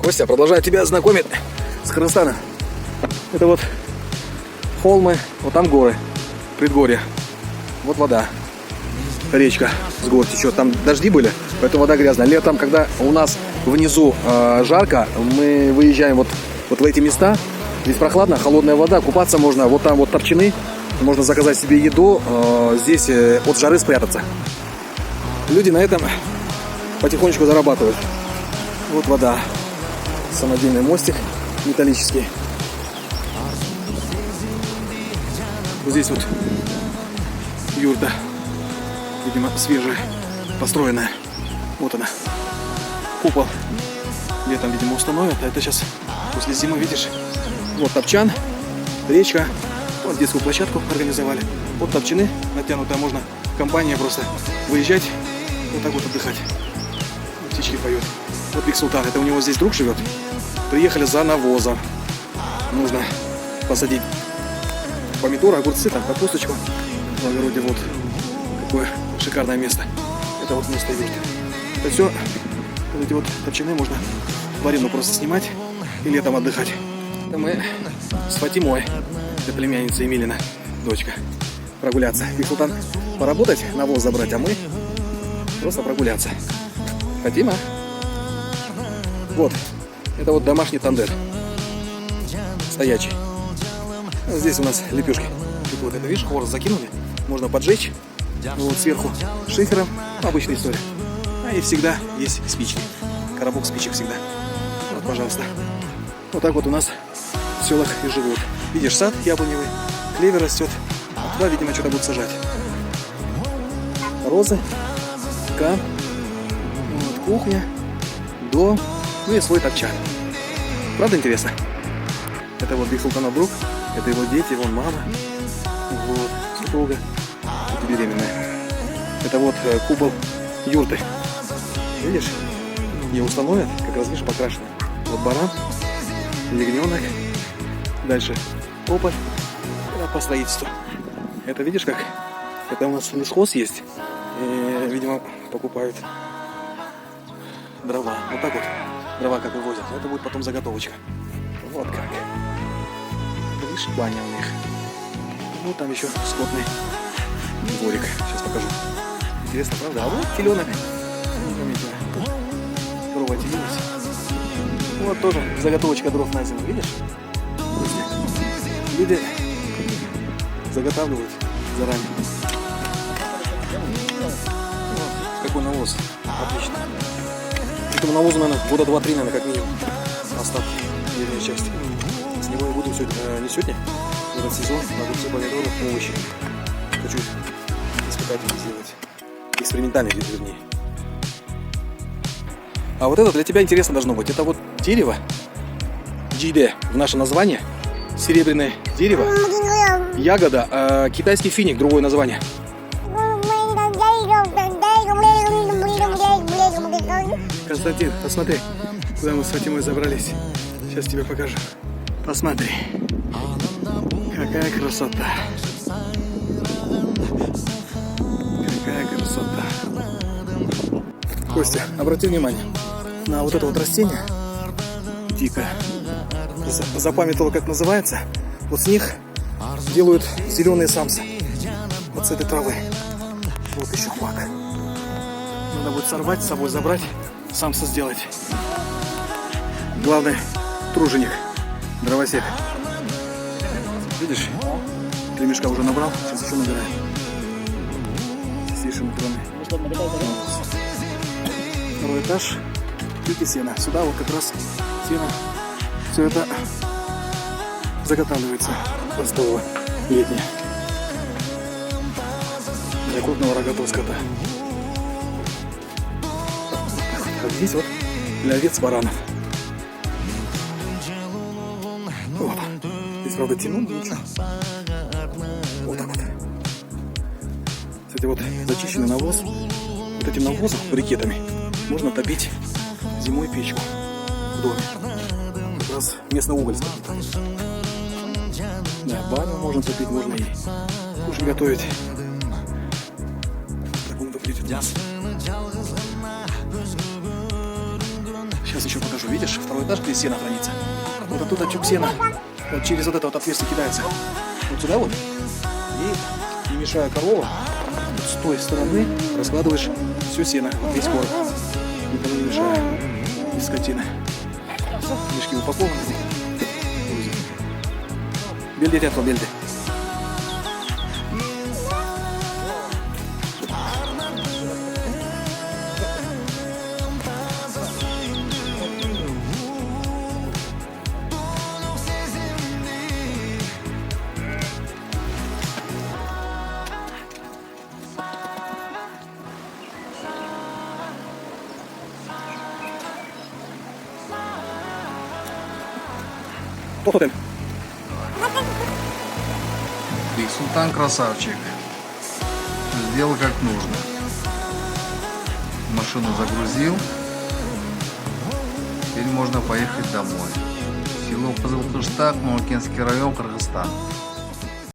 Костя, продолжаю тебя знакомить с Кыргызстаном. Это вот холмы, вот там горы, предгорье. Вот вода, речка с гор течет. Там дожди были, поэтому вода грязная. Летом, когда у нас внизу жарко, мы выезжаем вот в эти места. Здесь прохладно, холодная вода, купаться можно. Вот там вот топчаны, можно заказать себе еду, здесь от жары спрятаться. Люди на этом потихонечку зарабатывают. Вот вода, самодельный мостик металлический. Вот здесь вот юрта, видимо, свежая, построенная. Вот она, купол. Летом, видимо, установят, а это сейчас после зимы, видишь, вот топчан, речка, вот детскую площадку организовали. Вот топчаны натянутые, можно в компании просто выезжать, вот так вот отдыхать. Птички поют. Вот Бексултан, это у него здесь друг живет. Приехали за навозом. Нужно посадить помидоры, огурцы, там капусточку. В огороде вот какое шикарное место. Это вот место юрты. Это все, вот эти вот топчаны можно в аренду просто снимать и летом отдыхать. Это мы с Фатимой, это племянница Эмилина, дочка, прогуляться. Бексултан поработать, навоз забрать, а мы просто прогуляться. Фатима. Вот, это вот домашний тандыр, стоячий. Вот здесь у нас лепешки. Вот это, видишь, хворост закинули, можно поджечь. Вот сверху шифером, обычная история. А и всегда есть спички, коробок спичек всегда. Вот, пожалуйста. Вот так вот у нас в селах и живут. Видишь, сад яблоневый, клевер растет. А туда, видимо, что-то будут сажать. Розы, вот кухня, дом, ну и свой топчан. Правда интересно? Это вот Бексултанов друг, это его дети, вон мама, вот супруга, это беременная. Это вот купол юрты. Видишь? Ее установят, как раз, видишь, покрашено. Вот баран, ягненок, дальше тополь, по строительству. Это видишь как? Это у нас лесхоз есть. И, видимо, покупают дрова. Вот так вот дрова как вывозят. Это будет потом заготовочка. Вот как. Видишь, баня у них. Ну там еще скотный дворик. Сейчас покажу. Интересно, правда? А вот теленок. Корова отелилась. Вот тоже заготовочка дров на зиму. Видишь? Люди заготавливают заранее. Какой навоз. Отлично. Этому навозу, наверное, года 2-3, наверное, как минимум. Остатки, верхняя часть. С него и буду все не сегодня, в этот сезон, огурцы, помидоры, овощи. Хочу испытательно сделать. Экспериментально, вернее. А вот это для тебя интересно должно быть. Это вот дерево. Джиде в наше название. Серебряное дерево. Ягода. Китайский финик, другое название. Константин, посмотри, куда мы с Фатимой забрались. Сейчас тебе покажу. Посмотри. Какая красота. Какая красота. Костя, обрати внимание на вот это вот растение. Дикое. Запамятовал, как называется. Вот с них делают зеленые самсы. Вот с этой травы. Вот еще мак. Надо будет сорвать, с собой забрать, самса сделать. Главный труженик, дровосек. Видишь, 3 мешка уже набрал, сейчас еще набираем. Здесь второй этаж, тюки сена. Сюда вот как раз сено, все это заготавливается простого летнее. Для крупного рогатого скота. А здесь вот для овец, баранов. Вот. Здесь, правда, тянул, ничего. Вот так вот. Кстати, вот зачищенный навоз. Вот этим навозом, брикетами, можно топить зимой печку в доме. Как раз местный уголь. Да, баню можно топить, можно и кушать готовить. Так он выглядит у нас. Сейчас еще покажу. Видишь, второй этаж, где сено хранится. Вот оттуда тюк сена вот через вот это вот отверстие кидается. Вот сюда вот. И не мешая корову, вот с той стороны раскладываешь все сено, весь корм. Никому не мешая. Из скотины. Мешки упакованы. Белди тетла, белди. Походим. Султан красавчик. Сделал как нужно. Машину загрузил. Теперь можно поехать домой. Село Кызылкыштак, Муркенский район, Кыргызстан.